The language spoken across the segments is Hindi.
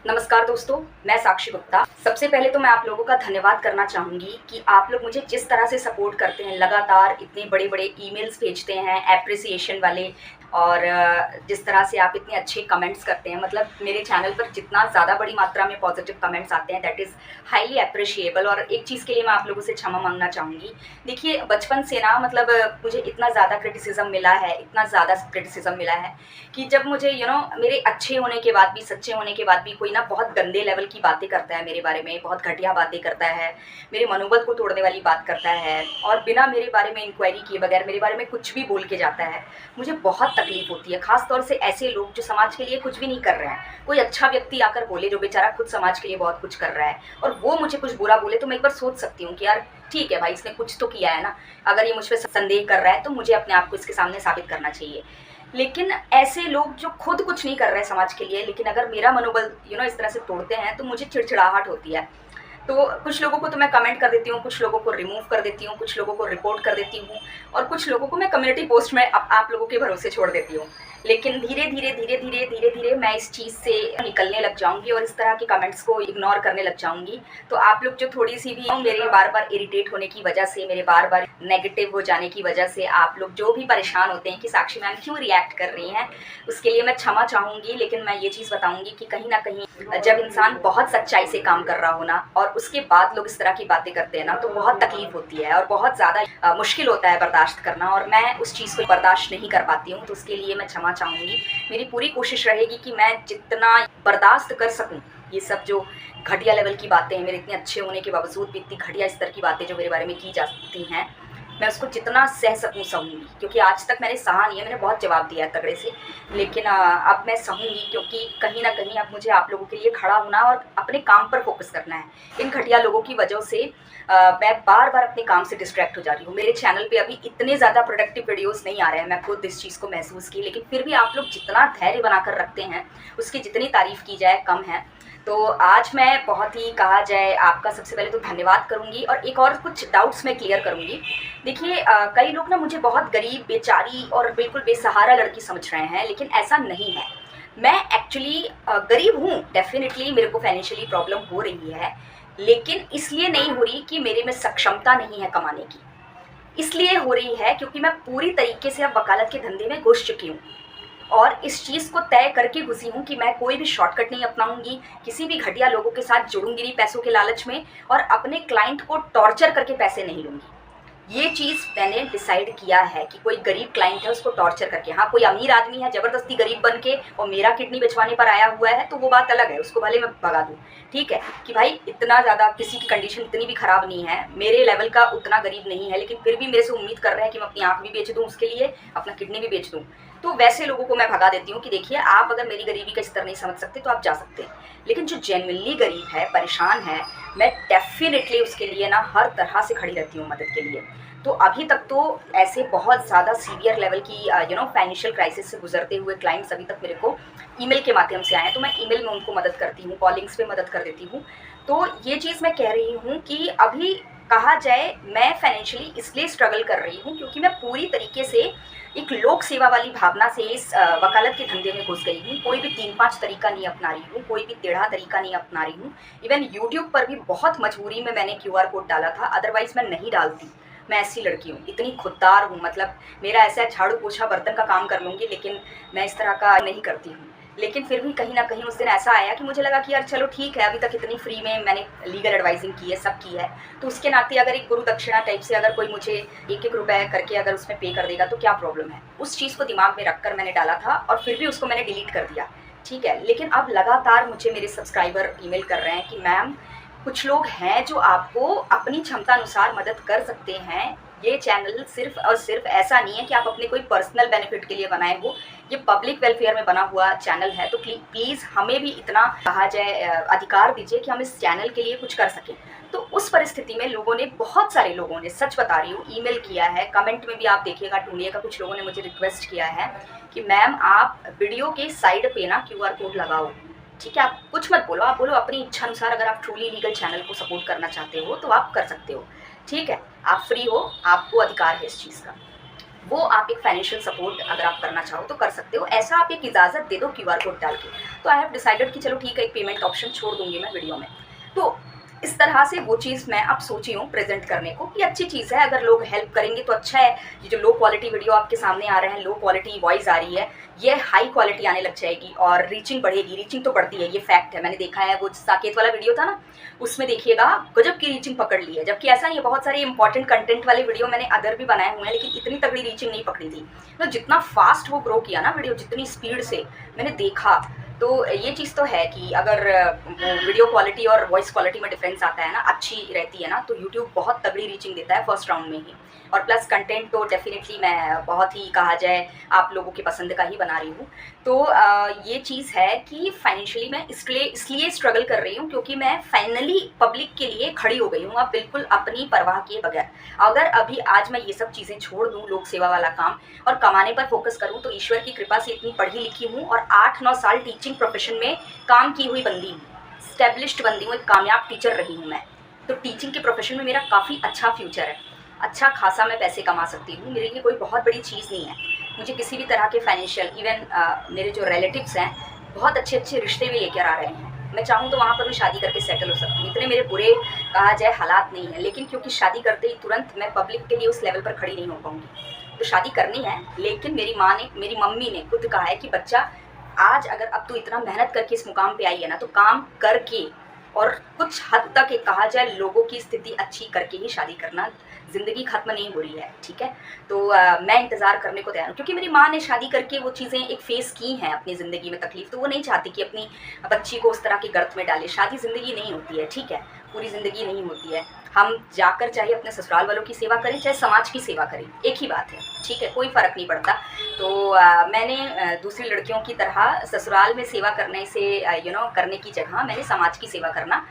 नमस्कार दोस्तों, मैं साक्षी गुप्ता। सबसे पहले तो मैं आप लोगों का धन्यवाद करना चाहूँगी कि आप लोग मुझे जिस तरह से सपोर्ट करते हैं, लगातार इतने बड़े-बड़े ईमेल्स भेजते हैं एप्रिसिएशन वाले और जिस तरह से आप इतने अच्छे कमेंट्स करते हैं, मतलब मेरे चैनल पर जितना ज़्यादा बड़ी मात्रा में पॉजिटिव कमेंट्स आते हैं दैट इज़ हाईली एप्रिशिएबल। और एक चीज़ के लिए मैं आप लोगों से क्षमा माँगना चाहूँगी। देखिए, बचपन से ना मतलब मुझे इतना ज़्यादा क्रिटिसिज़्म मिला है, इतना ज़्यादा क्रिटिसिज़्म मिला है कि जब मुझे मेरे अच्छे होने के बाद भी, सच्चे होने के बाद भी कोई ना बहुत गंदे लेवल की बातें करता है मेरे बारे में, बहुत घटिया बातें करता है, मेरे मनोबल को तोड़ने वाली बात करता है और बिना मेरे बारे में इंक्वायरी किए बगैर मेरे बारे में कुछ भी बोल के जाता है, मुझे बहुत तकलीफ़ होती है। ख़ास तौर से ऐसे लोग जो समाज के लिए कुछ भी नहीं कर रहे हैं। कोई अच्छा व्यक्ति आकर बोले जो बेचारा खुद समाज के लिए बहुत कुछ कर रहा है और वो मुझे कुछ बुरा बोले, तो मैं एक बार सोच सकती हूँ कि यार ठीक है भाई, इसने कुछ तो किया है ना। अगर ये मुझ पे संदेह कर रहा है तो मुझे अपने आप को इसके सामने साबित करना चाहिए। लेकिन ऐसे लोग जो खुद कुछ नहीं कर रहे समाज के लिए, लेकिन अगर मेरा मनोबल इस तरह से तोड़ते हैं तो मुझे चिड़चिड़ाहट होती है। तो कुछ लोगों को तो मैं कमेंट कर देती हूँ, कुछ लोगों को रिमूव कर देती हूँ, कुछ लोगों को रिपोर्ट कर देती हूँ और कुछ लोगों को मैं कम्युनिटी पोस्ट में आप लोगों के भरोसे छोड़ देती हूँ। लेकिन धीरे-धीरे मैं इस चीज़ से निकलने लग जाऊँगी और इस तरह के कमेंट्स को इग्नोर करने लग जाऊँगी। तो आप लोग जो थोड़ी-सी भी मेरे बार-बार इरिटेट होने की वजह से, मेरे बार-बार नेगेटिव हो जाने की वजह से आप लोग जो भी परेशान होते हैं कि साक्षी मैम क्यों रिएक्ट कर रही हैं, उसके लिए मैं क्षमा चाहूँगी। लेकिन मैं ये चीज़ बताऊँगी कि कहीं न कहीं जब इंसान बहुत सच्चाई से काम कर रहा हो ना और उसके बाद लोग इस तरह की बातें करते हैं ना, तो बहुत तकलीफ़ होती है और बहुत ज़्यादा मुश्किल होता है बर्दाश्त करना और मैं उस चीज़ को बर्दाश्त नहीं कर पाती हूँ। तो उसके लिए मैं क्षमा चाहूँगी। मेरी पूरी कोशिश रहेगी कि मैं जितना बर्दाश्त कर सकूँ, ये सब जो घटिया लेवल की बातें हैं, मेरे इतने अच्छे होने के बावजूद भी इतनी घटिया स्तर की बातें जो मेरे बारे में की जाती हैं, मैं उसको जितना सह सकूँ सहूँगी। क्योंकि आज तक मैंने सहा नहीं है, मैंने बहुत जवाब दिया है तगड़े से, लेकिन अब मैं सहूँगी क्योंकि कहीं न कहीं अब मुझे आप लोगों के लिए खड़ा होना और अपने काम पर फ़ोकस करना है। इन घटिया लोगों की वजह से मैं बार-बार अपने काम से डिस्ट्रैक्ट हो जा रही हूँ। मेरे चैनल पे अभी इतने ज़्यादा प्रोडक्टिव वीडियोज़ नहीं आ रहे हैं, मैं खुद इस चीज़ को महसूस की, लेकिन फिर भी आप लोग जितना धैर्य बनाकर रखते हैं, उसकी जितनी तारीफ़ की जाए कम है। तो आज मैं बहुत ही कहा जाए आपका सबसे पहले तो धन्यवाद करूँगी और एक और कुछ डाउट्स मैं क्लियर करूँगी। देखिए, कई लोग ना मुझे बहुत गरीब, बेचारी और बिल्कुल बेसहारा लड़की समझ रहे हैं, लेकिन ऐसा नहीं है। मैं एक्चुअली गरीब हूँ, डेफ़िनिटली मेरे को फाइनेंशियली प्रॉब्लम हो रही है, लेकिन इसलिए नहीं हो रही कि मेरे में सक्षमता नहीं है कमाने की। इसलिए हो रही है क्योंकि मैं पूरी तरीके से अब वकालत के धंधे में घुस चुकी हूँ और इस चीज़ को तय करके घुसी हूँ कि मैं कोई भी शॉर्टकट नहीं अपनाऊँगी, किसी भी घटिया लोगों के साथ जुड़ूँगी नहीं पैसों के लालच में और अपने क्लाइंट को टॉर्चर करके पैसे नहीं लूँगी। ये चीज़ मैंने डिसाइड किया है कि कोई गरीब क्लाइंट है उसको टॉर्चर करके, हाँ कोई अमीर आदमी है ज़बरदस्ती गरीब बन के और मेरा किडनी बेचवाने पर आया हुआ है तो वो बात अलग है, उसको भले मैं भगा दूँ। ठीक है कि भाई इतना ज़्यादा किसी की कंडीशन इतनी भी ख़राब नहीं है, मेरे लेवल का उतना गरीब नहीं है, लेकिन फिर भी मेरे से उम्मीद कर रहे हैं कि मैं अपनी आँख भी बेच दूँ उसके लिए, अपना किडनी भी बेच दूँ। तो वैसे लोगों को मैं भगा देती हूँ कि देखिए, आप अगर मेरी गरीबी का स्तर नहीं समझ सकते तो आप जा सकते हैं, लेकिन जो जेन्युइनली गरीब है, परेशान है, मैं डेफ़िनेटली उसके लिए ना हर तरह से खड़ी रहती हूँ मदद के लिए। तो अभी तक तो ऐसे बहुत ज़्यादा सीवियर लेवल की फाइनेंशियल क्राइसिस से गुजरते हुए क्लाइंट्स अभी तक मेरे को ईमेल के माध्यम से आए हैं, तो मैं ईमेल में उनको मदद करती हूँ, कॉलिंग्स पे मदद कर देती हूँ। तो ये चीज़ मैं कह रही हूँ कि अभी कहा जाए मैं फाइनेंशियली इसलिए स्ट्रगल कर रही हूँ क्योंकि मैं पूरी तरीके से एक लोक सेवा वाली भावना से इस वकालत के धंधे में घुस गई हूँ। कोई भी 3-5 तरीका नहीं अपना रही हूँ, कोई भी टेढ़ा तरीका नहीं अपना रही हूँ। इवन यूट्यूब पर भी बहुत मजबूरी में मैंने क्यूआर कोड डाला था, अदरवाइज़ मैं नहीं डालती। मैं ऐसी लड़की हूँ, इतनी खुददार हूँ, मतलब मेरा ऐसा है झाड़ू पोछा बर्तन का काम कर लूँगी, लेकिन मैं इस तरह का नहीं करती हूँ। लेकिन फिर भी कहीं न कहीं उस दिन ऐसा आया कि मुझे लगा कि यार चलो ठीक है, अभी तक इतनी फ्री में मैंने लीगल एडवाइज़िंग की है, सब की है, तो उसके नाते अगर एक गुरु दक्षिणा टाइप से अगर कोई मुझे 1-1 रुपए करके अगर उसमें पे कर देगा तो क्या प्रॉब्लम है? उस चीज़ को दिमाग में रखकर मैंने डाला था और फिर भी उसको मैंने डिलीट कर दिया, ठीक है। लेकिन अब लगातार मुझे मेरे सब्सक्राइबर ईमेल कर रहे हैं कि मैम, कुछ लोग हैं जो आपको अपनी क्षमता अनुसार मदद कर सकते हैं। ये चैनल सिर्फ़ और सिर्फ़ ऐसा नहीं है कि आप अपने कोई पर्सनल बेनिफिट के लिए बनाए हो, ये पब्लिक वेलफेयर में बना हुआ चैनल है। तो प्लीज़ हमें भी इतना कहा जाए अधिकार दीजिए कि हम इस चैनल के लिए कुछ कर सकें। तो उस परिस्थिति में लोगों ने, बहुत सारे लोगों ने, सच बता रही हूँ, ईमेल किया है, कमेंट में भी आप देखिएगा ढूँढिएगा, कुछ लोगों ने मुझे रिक्वेस्ट किया है कि मैम आप वीडियो के साइड पे ना क्यूआर कोड लगाओ। ठीक है, आप कुछ मत बोलो, आप बोलो अपनी इच्छा अनुसार अगर आप ट्रूली लीगल चैनल को सपोर्ट करना चाहते हो तो आप कर सकते हो। ठीक है, आप फ्री हो, आपको अधिकार है इस चीज़ का। वो आप एक फाइनेंशियल सपोर्ट अगर आप करना चाहो तो कर सकते हो। ऐसा आप एक इजाज़त दे दो क्यूआर कोड डाल के। तो आई हैव डिसाइडेड कि चलो ठीक है, एक पेमेंट ऑप्शन छोड़ दूँगी मैं वीडियो में। तो इस तरह से वो चीज़ मैं अब सोची हूँ प्रेजेंट करने को। ये अच्छी चीज़ है, अगर लोग हेल्प करेंगे तो अच्छा है। ये जो लो क्वालिटी वीडियो आपके सामने आ रहे हैं, लो क्वालिटी वॉइस आ रही है, ये हाई क्वालिटी आने लग जाएगी और रीचिंग बढ़ेगी। रीचिंग तो बढ़ती है, ये फैक्ट है, मैंने देखा है। वो साकेत वाला वीडियो था ना, उसमें देखिएगा गजब की रीचिंग पकड़ ली है। जबकि ऐसा नहीं है, बहुत सारे इंपॉर्टेंट कंटेंट वाले वीडियो मैंने अदर भी बनाए हुए हैं, लेकिन इतनी तगड़ी रीचिंग नहीं पकड़ी थी। तो जितना फास्ट वो ग्रो किया ना वीडियो, जितनी स्पीड से मैंने देखा, तो ये चीज़ तो है कि अगर वीडियो क्वालिटी और वॉइस क्वालिटी में डिफरेंस आता है ना, अच्छी रहती है ना, तो यूट्यूब बहुत तगड़ी रीचिंग देता है फर्स्ट राउंड में ही। और प्लस कंटेंट तो डेफिनेटली मैं बहुत ही कहा जाए आप लोगों की पसंद का ही बना रही हूँ। तो ये चीज़ है कि फाइनेंशियली मैं इसलिए स्ट्रगल कर रही हूँ क्योंकि मैं फाइनली पब्लिक के लिए खड़ी हो गई हूँ अब, बिल्कुल अपनी परवाह किए बगैर। अगर अभी आज मैं ये सब चीज़ें छोड़ दूँ, लोक सेवा वाला काम, और कमाने पर फोकस करूँ, तो ईश्वर की कृपा से इतनी पढ़ी लिखी हूँ और 8-9 साल टीचिंग प्रोफेशन में काम की हुई बंदी हूँ, स्टैब्लिश्ड बंदी हूँ, एक कामयाब टीचर रही हूँ मैं। तो टीचिंग के प्रोफेशन में मेरा काफ़ी अच्छा फ्यूचर है, अच्छा खासा मैं पैसे कमा सकती हूँ। मेरे लिए कोई बहुत बड़ी चीज़ नहीं है मुझे किसी भी तरह के फाइनेंशियल, इवन मेरे जो रिलेटिव्स हैं बहुत अच्छे अच्छे रिश्ते भी लेकर आ रहे हैं। मैं चाहूँ तो वहाँ पर भी शादी करके सेटल हो सकती हूँ। इतने मेरे बुरे कहा जाए हालात नहीं है, लेकिन क्योंकि शादी करते ही तुरंत मैं पब्लिक के लिए उस लेवल पर खड़ी नहीं हो पाऊँगी। तो शादी करनी है, लेकिन मेरी माँ ने, मेरी मम्मी ने खुद कहा है कि बच्चा आज अगर अब तू इतना मेहनत करके इस मुकाम पे आई है ना, तो काम करके और कुछ हद तक एक कहा जाए लोगों की स्थिति अच्छी करके ही शादी करना। ज़िंदगी ख़त्म नहीं हो रही है, ठीक है। तो मैं इंतज़ार करने को तैयार हूँ, क्योंकि मेरी माँ ने शादी करके वो चीज़ें एक फ़ेस की हैं अपनी ज़िंदगी में तकलीफ़, तो वो नहीं चाहती कि अपनी बच्ची को उस तरह के गर्त में डाले। शादी ज़िंदगी नहीं होती है, ठीक है, पूरी ज़िंदगी नहीं होती है। हम जाकर चाहे अपने ससुराल वालों की सेवा करें, चाहे समाज की सेवा करें, एक ही बात है, ठीक है, कोई फ़र्क नहीं पड़ता। तो मैंने दूसरी लड़कियों की तरह ससुराल में सेवा करने से करने की जगह मैंने समाज की सेवा करना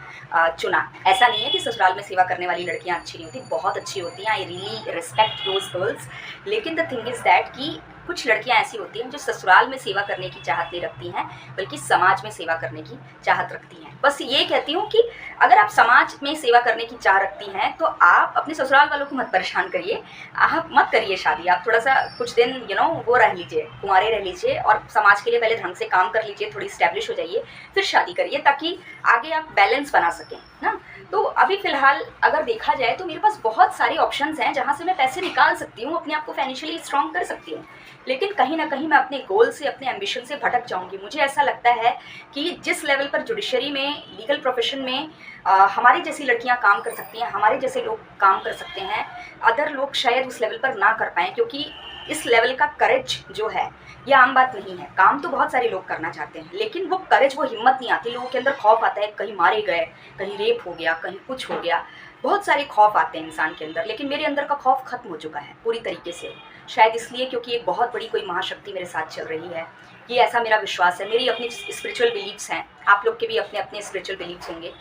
चुना। ऐसा नहीं है कि ससुराल में सेवा करने वाली लड़कियां अच्छी नहीं होती, बहुत अच्छी होती हैं। I really respect those girls. लेकिन द थिंग इज़ दैट कि कुछ लड़कियां ऐसी होती हैं जो ससुराल में सेवा करने की चाहत नहीं रखती हैं, बल्कि समाज में सेवा करने की चाहत रखती हैं। बस ये कहती हूँ कि अगर आप समाज में सेवा करने की चाह रखती हैं, तो आप अपने ससुराल वालों को मत परेशान करिए, आप मत करिए शादी। आप थोड़ा सा कुछ दिन वो रह लीजिए, कुंवारे रह लीजिए, और समाज के लिए पहले ढंग से काम कर लीजिए, थोड़ी स्टैब्लिश हो जाइए, फिर शादी करिए, ताकि आगे आप बैलेंस बना सकें ना। तो अभी फ़िलहाल अगर देखा जाए तो मेरे पास बहुत सारे ऑप्शंस हैं जहाँ से मैं पैसे निकाल सकती हूँ, अपने आप को फाइनेंशियली स्ट्रॉन्ग कर सकती हूँ। लेकिन कहीं ना कहीं मैं अपने गोल से, अपने एम्बिशन से भटक जाऊँगी। मुझे ऐसा लगता है कि जिस लेवल पर जुडिशरी में, लीगल प्रोफेशन में हमारी जैसी लड़कियां काम कर सकती हैं, हमारे जैसे लोग काम कर सकते हैं, अदर लोग शायद उस लेवल पर ना कर पाएँ, क्योंकि इस लेवल का करेज जो है ये आम बात नहीं है। काम तो बहुत सारे लोग करना चाहते हैं, लेकिन वो करेज, वो हिम्मत नहीं आती। लोगों के अंदर खौफ आता है, कहीं मारे गए, कहीं रेप हो गया, कहीं कुछ हो गया, बहुत सारे खौफ आते हैं इंसान के अंदर। लेकिन मेरे अंदर का खौफ खत्म हो चुका है पूरी तरीके से, शायद इसलिए क्योंकि एक बहुत बड़ी कोई महाशक्ति मेरे साथ चल रही है। ये ऐसा मेरा विश्वास है। मेरी अपनी स्पिरिचुअल बिलीव्स हैं, आप लोग के भी अपने अपने स्पिरिचुअल बिलीव्स होंगे।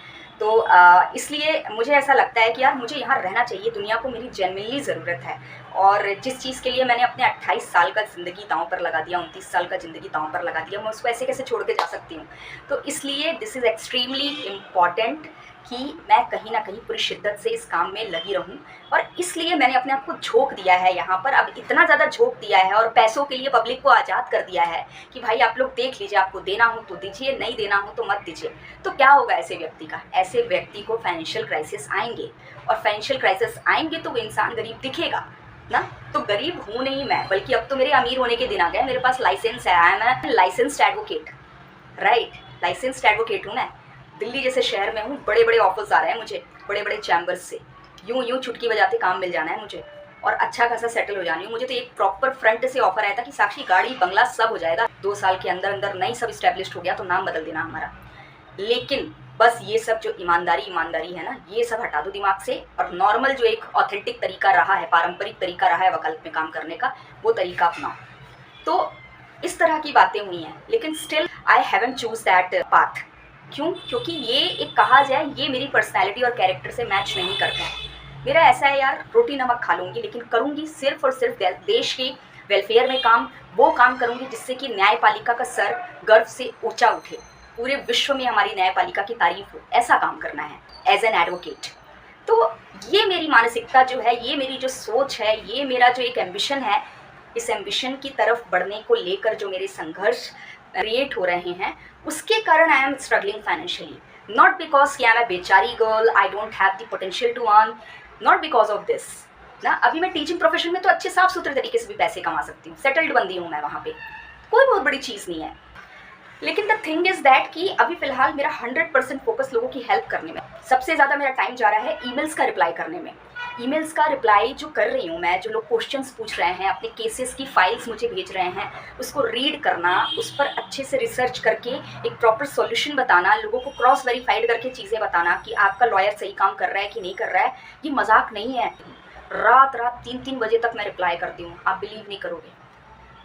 तो इसलिए मुझे ऐसा लगता है कि यार मुझे यहाँ रहना चाहिए, दुनिया को मेरी जेन्युइनली ज़रूरत है। और जिस चीज़ के लिए मैंने अपने 28 साल का ज़िंदगी दांव पर लगा दिया, 29 साल का ज़िंदगी दांव पर लगा दिया, मैं उसको ऐसे कैसे छोड़ के जा सकती हूँ। तो इसलिए दिस इज़ एक्सट्रीमली इम्पॉर्टेंट कि मैं कहीं ना कहीं पूरी शिद्दत से इस काम में लगी रहूं। और इसलिए मैंने अपने आप को झोंक दिया है यहाँ पर, अब इतना ज़्यादा झोंक दिया है, और पैसों के लिए पब्लिक को आज़ाद कर दिया है कि भाई आप लोग देख लीजिए, आपको देना हो तो दीजिए, नहीं देना हो तो मत दीजिए। तो क्या होगा ऐसे व्यक्ति का? ऐसे व्यक्ति को फाइनेंशियल क्राइसिस आएंगे, और फाइनेंशियल क्राइसिस आएंगे तो वो इंसान गरीब दिखेगा ना। तो गरीब हूँ नहीं मैं, बल्कि अब तो मेरे अमीर होने के दिन आ गए। मेरे पास लाइसेंस है, I am licensed advocate, right, licensed advocate हूँ मैं। दिल्ली जैसे शहर में हूँ, बड़े बड़े ऑफर्स आ रहे हैं मुझे, बड़े बड़े चैम्बर्स से। यूं चुटकी बजाते काम मिल जाना है मुझे, और अच्छा खासा सेटल हो जानी हूँ। मुझे तो एक प्रॉपर फ्रंट से ऑफर आया था कि साक्षी गाड़ी बंगला सब हो जाएगा, 2 साल के अंदर अंदर नहीं सब इस्टेब्लिश्ड हो गया तो नाम बदल देना हमारा। लेकिन बस ये सब जो ईमानदारी है ना, ये सब हटा दो दिमाग से, और नॉर्मल जो एक ऑथेंटिक तरीका रहा है, पारंपरिक तरीका रहा है वकालत में काम करने का, वो तरीका अपनाओ। तो इस तरह की बातें हुई हैं, लेकिन still I haven't choose that path. क्यों? क्योंकि ये एक कहा जाए, ये मेरी पर्सनैलिटी और कैरेक्टर से मैच नहीं करता है। मेरा ऐसा है यार, रोटी नमक खा लूँगी, लेकिन करूँगी सिर्फ और सिर्फ देश के वेलफेयर में काम। वो काम करूँगी जिससे कि न्यायपालिका का सर गर्व से ऊंचा उठे, पूरे विश्व में हमारी न्यायपालिका की तारीफ हो। ऐसा काम करना है एज एन एडवोकेट। तो ये मेरी मानसिकता जो है, ये मेरी जो सोच है, ये मेरा जो एक एम्बिशन है, इस एम्बिशन की तरफ बढ़ने को लेकर जो मेरे संघर्ष क्रिएट हो रहे हैं, उसके कारण I am struggling financially. Not because कि आई एम अ बेचारी girl, I don't have the potential to earn, not because of this ना। अभी मैं टीचिंग प्रोफेशन में तो अच्छे साफ सुथरे तरीके से भी पैसे कमा सकती हूँ, सेटल्ड बंदी हूँ मैं, वहाँ पे कोई बहुत बड़ी चीज़ नहीं है। लेकिन द थिंग इज़ दैट कि अभी फ़िलहाल मेरा 100% फोकस लोगों की हेल्प करने में, सबसे ज़्यादा मेरा टाइम जा रहा है ईमेल्स का रिप्लाई करने में। ईमेल्स का रिप्लाई जो कर रही हूँ मैं, जो लोग क्वेश्चंस पूछ रहे हैं, अपने केसेस की फाइल्स मुझे भेज रहे हैं, उसको रीड करना, उस पर अच्छे से रिसर्च करके एक प्रॉपर सॉल्यूशन बताना, लोगों को क्रॉस वेरीफाइड करके चीज़ें बताना कि आपका लॉयर सही काम कर रहा है कि नहीं कर रहा है, ये मजाक नहीं है। रात 3-3 बजे तक मैं रिप्लाई करती हूँ, आप बिलीव नहीं करोगे।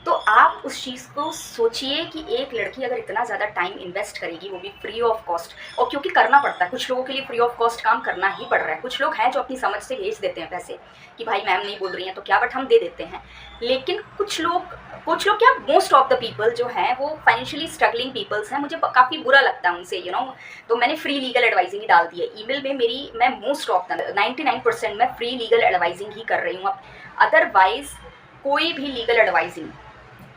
तो आप उस चीज़ को सोचिए कि एक लड़की अगर इतना ज़्यादा टाइम इन्वेस्ट करेगी, वो भी फ्री ऑफ कॉस्ट, और क्योंकि करना पड़ता है, कुछ लोगों के लिए फ्री ऑफ कॉस्ट काम करना ही पड़ रहा है। कुछ लोग हैं जो अपनी समझ से भेज देते हैं पैसे कि भाई मैम नहीं बोल रही हैं तो क्या, बट हम दे देते हैं। लेकिन कुछ लोग क्या, मोस्ट ऑफ द पीपल जो हैं वो फाइनेंशियली स्ट्रगलिंग पीपल्स हैं, मुझे काफ़ी बुरा लगता है उनसे, तो मैंने फ्री लीगल एडवाइजिंग ही डाल दी है ईमेल में। मैं मोस्ट ऑफ द 99% मैं फ्री लीगल एडवाइजिंग ही कर रही हूँ। अदरवाइज कोई भी लीगल एडवाइजिंग,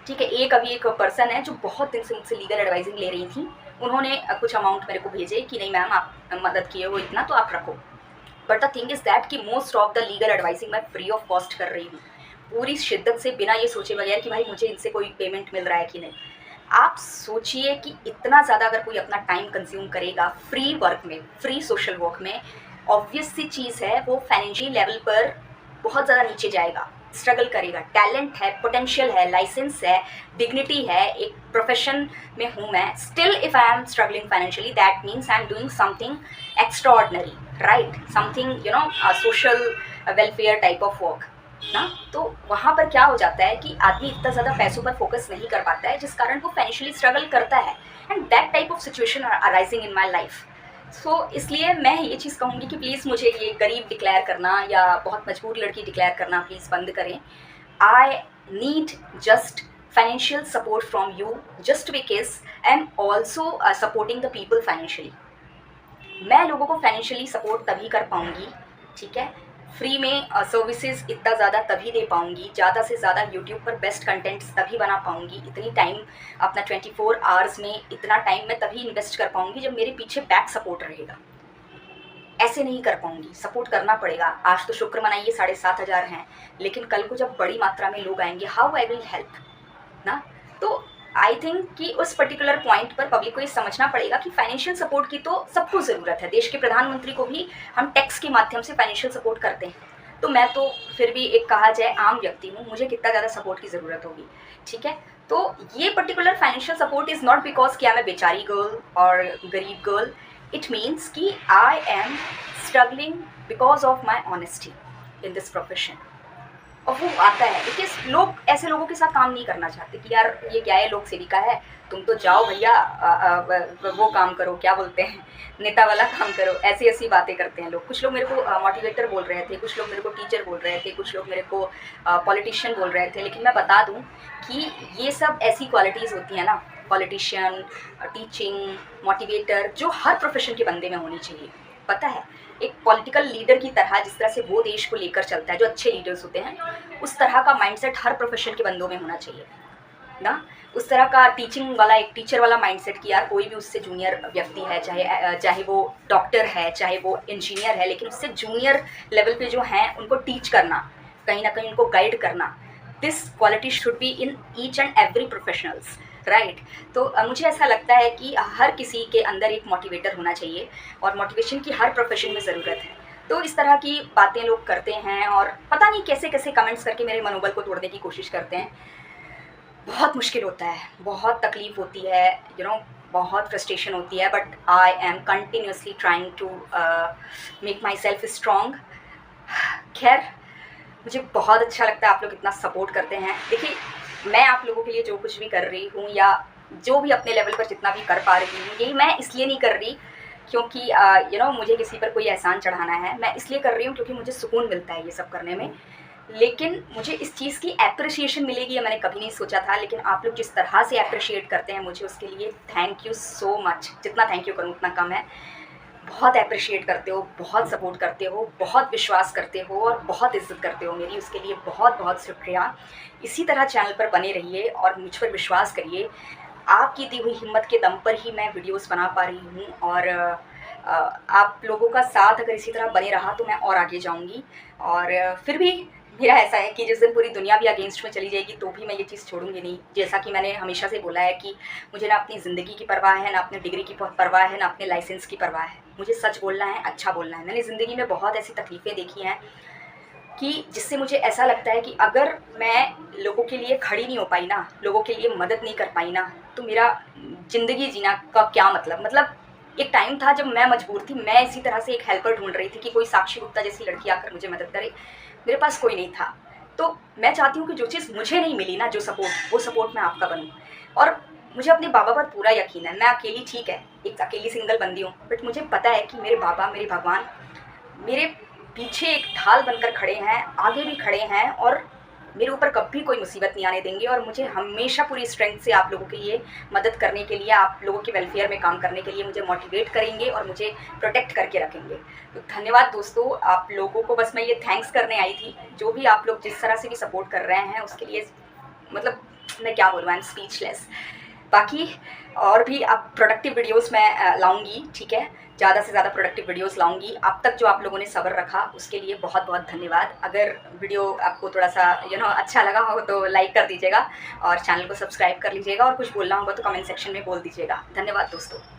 ठीक है, अभी एक पर्सन है जो बहुत दिन से मुझसे लीगल एडवाइजिंग ले रही थी, उन्होंने कुछ अमाउंट मेरे को भेजे कि नहीं मैम आप मदद किए हो इतना तो आप रखो। But the thing is that कि most of the legal advising मैं फ्री ऑफ कॉस्ट कर रही हूँ, पूरी शिद्दत से, बिना ये सोचे बगैर कि भाई मुझे इनसे कोई पेमेंट मिल रहा है कि नहीं। आप सोचिए कि इतना ज़्यादा अगर कोई अपना टाइम कंज्यूम करेगा फ्री वर्क में, फ्री सोशल वर्क में, ऑब्वियस सी चीज़ है वो फाइनेंशियल लेवल पर बहुत ज़्यादा नीचे जाएगा, स्ट्रगल करेगा। टैलेंट है, पोटेंशियल है, लाइसेंस है, डिग्निटी है, एक प्रोफेशन में हूँ मैं, still if I am struggling financially, that means I am doing something extraordinary, right, something social welfare type of work ना। तो वहाँ पर क्या हो जाता है कि आदमी इतना ज़्यादा पैसों पर फोकस नहीं कर पाता है, जिस कारण वो फाइनेंशियली स्ट्रगल करता है। And that type of situation arising in my life. So इसलिए मैं ये चीज़ कहूँगी कि प्लीज़ मुझे ये गरीब डिक्लेयर करना या बहुत मजबूर लड़की डिक्लेयर करना प्लीज़ बंद करें। I need just financial support from you, just because I am also supporting the people financially. मैं लोगों को फाइनेंशियली सपोर्ट तभी कर पाऊँगी, ठीक है, फ्री में सर्विसेज इतना ज़्यादा तभी दे पाऊँगी, ज़्यादा से ज़्यादा यूट्यूब पर बेस्ट कंटेंट्स तभी बना पाऊँगी, इतनी टाइम अपना 24 आवर्स में इतना टाइम मैं तभी इन्वेस्ट कर पाऊँगी जब मेरे पीछे बैक सपोर्ट रहेगा। ऐसे नहीं कर पाऊँगी, सपोर्ट करना पड़ेगा। आज तो शुक्र मनाइए 7,500 हैं, लेकिन कल को जब बड़ी मात्रा में लोग आएंगे, हाउ आई विल हेल्प ना। तो आई थिंक कि उस पर्टिकुलर पॉइंट पर पब्लिक को ये समझना पड़ेगा कि फाइनेंशियल सपोर्ट की तो सबको ज़रूरत है। देश के प्रधानमंत्री को भी हम टैक्स के माध्यम से फाइनेंशियल सपोर्ट करते हैं, तो मैं तो फिर भी एक कहा जाए आम व्यक्ति हूँ, मुझे कितना ज़्यादा सपोर्ट की ज़रूरत होगी, ठीक है। तो ये particular financial support is not because कि आई एम ए बेचारी गर्ल और गरीब गर्ल, इट मीन्स कि I am struggling because of my honesty in this profession. और वो आता है बिकॉज लोग ऐसे लोगों के साथ काम नहीं करना चाहते कि यार ये क्या है, लोक सेविका है, तुम तो जाओ भैया वो काम करो, क्या बोलते हैं, नेता वाला काम करो, ऐसी बातें करते हैं लोग। कुछ लोग मेरे को मोटिवेटर बोल रहे थे, कुछ लोग मेरे को टीचर बोल रहे थे, कुछ लोग मेरे को पॉलिटिशियन बोल रहे थे। लेकिन मैं बता दूं कि ये सब ऐसी क्वालिटीज़ होती हैं ना, पॉलिटिशियन, टीचिंग, मोटिवेटर, जो हर प्रोफेशन के बंदे में होनी चाहिए। पता है, एक पॉलिटिकल लीडर की तरह जिस तरह से वो देश को लेकर चलता है, जो अच्छे लीडर्स होते हैं, उस तरह का माइंडसेट हर प्रोफेशन के बंदों में होना चाहिए ना। उस तरह का टीचिंग वाला, एक टीचर वाला माइंडसेट कि यार कोई भी उससे जूनियर व्यक्ति है, चाहे वो डॉक्टर है, चाहे वो इंजीनियर है, लेकिन उससे जूनियर लेवल पे जो हैं उनको टीच करना, कहीं ना कहीं उनको गाइड करना, this quality should be in each and every professionals, right. तो मुझे ऐसा लगता है कि हर किसी के अंदर एक मोटिवेटर होना चाहिए, और मोटिवेशन की हर प्रोफेशन में ज़रूरत है। तो इस तरह की बातें लोग करते हैं और पता नहीं कैसे कैसे कमेंट्स करके मेरे मनोबल को तोड़ने की कोशिश करते हैं। बहुत मुश्किल होता है, बहुत तकलीफ़ होती है, बहुत फ्रस्ट्रेशन होती है, but I am continuously trying to make myself strong. खैर, मुझे बहुत अच्छा लगता है आप लोग इतना सपोर्ट करते हैं। देखिए, मैं आप लोगों के लिए जो कुछ भी कर रही हूँ या जो भी अपने लेवल पर जितना भी कर पा रही हूँ, यही मैं इसलिए नहीं कर रही क्योंकि मुझे किसी पर कोई एहसान चढ़ाना है। मैं इसलिए कर रही हूँ क्योंकि मुझे सुकून मिलता है ये सब करने में। लेकिन मुझे इस चीज़ की एप्रिसिएशन मिलेगी ये मैंने कभी नहीं सोचा था, लेकिन आप लोग जिस तरह से एप्रिशिएट करते हैं मुझे, उसके लिए थैंक यू सो मच। जितना थैंक यू करूँ उतना कम है। बहुत एप्रिशिएट करते हो, बहुत सपोर्ट करते हो, बहुत विश्वास करते हो और बहुत इज़्ज़त करते हो मेरी, उसके लिए बहुत बहुत शुक्रिया। इसी तरह चैनल पर बने रहिए और मुझ पर विश्वास करिए। आपकी दी हुई हिम्मत के दम पर ही मैं वीडियोस बना पा रही हूँ और आप लोगों का साथ अगर इसी तरह बने रहा तो मैं और आगे जाऊँगी। और फिर भी मेरा ऐसा है कि जिस दिन पूरी दुनिया भी अगेंस्ट में चली जाएगी तो भी मैं ये चीज़ छोड़ूंगी नहीं। जैसा कि मैंने हमेशा से बोला है कि मुझे ना अपनी ज़िंदगी की परवाह है, ना अपनी डिग्री की परवाह है, ना अपने लाइसेंस की परवाह है। मुझे सच बोलना है, अच्छा बोलना है। मैंने ज़िंदगी में बहुत ऐसी तकलीफ़ें देखी हैं कि जिससे मुझे ऐसा लगता है कि अगर मैं लोगों के लिए खड़ी नहीं हो पाई ना, लोगों के लिए मदद नहीं कर पाई ना, तो मेरा ज़िंदगी जीना का क्या मतलब एक टाइम था जब मैं मजबूर थी, मैं इसी तरह से एक हेल्पर ढूंढ रही थी कि कोई साक्षी गुप्ता जैसी लड़की आकर मुझे मदद करे। मेरे पास कोई नहीं था। तो मैं चाहती हूँ कि जो चीज़ मुझे नहीं मिली ना, जो सपोर्ट, वो सपोर्ट मैं आपका बनूँ। और मुझे अपने बाबा पर पूरा यकीन है। मैं अकेली, ठीक है, एक अकेली सिंगल बंदी हूँ, बट मुझे पता है कि मेरे बाबा, मेरे भगवान मेरे पीछे एक ढाल बनकर खड़े हैं, आगे भी खड़े हैं और मेरे ऊपर कभी कोई मुसीबत नहीं आने देंगे। और मुझे हमेशा पूरी स्ट्रेंथ से आप लोगों के लिए मदद करने के लिए, आप लोगों के वेलफेयर में काम करने के लिए मुझे मोटिवेट करेंगे और मुझे प्रोटेक्ट करके रखेंगे। तो धन्यवाद दोस्तों, आप लोगों को बस मैं ये थैंक्स करने आई थी। जो भी आप लोग जिस तरह से भी सपोर्ट कर रहे हैं उसके लिए मैं क्या बोलूँ, आई एम स्पीचलेस। बाकी और भी अब प्रोडक्टिव वीडियोस मैं लाऊंगी, ठीक है, ज़्यादा से ज़्यादा प्रोडक्टिव वीडियोस लाऊंगी। अब तक जो आप लोगों ने सब्र रखा उसके लिए बहुत बहुत धन्यवाद। अगर वीडियो आपको थोड़ा सा अच्छा लगा हो तो लाइक कर दीजिएगा और चैनल को सब्सक्राइब कर लीजिएगा, और कुछ बोलना होगा तो कमेंट सेक्शन में बोल दीजिएगा। धन्यवाद दोस्तों।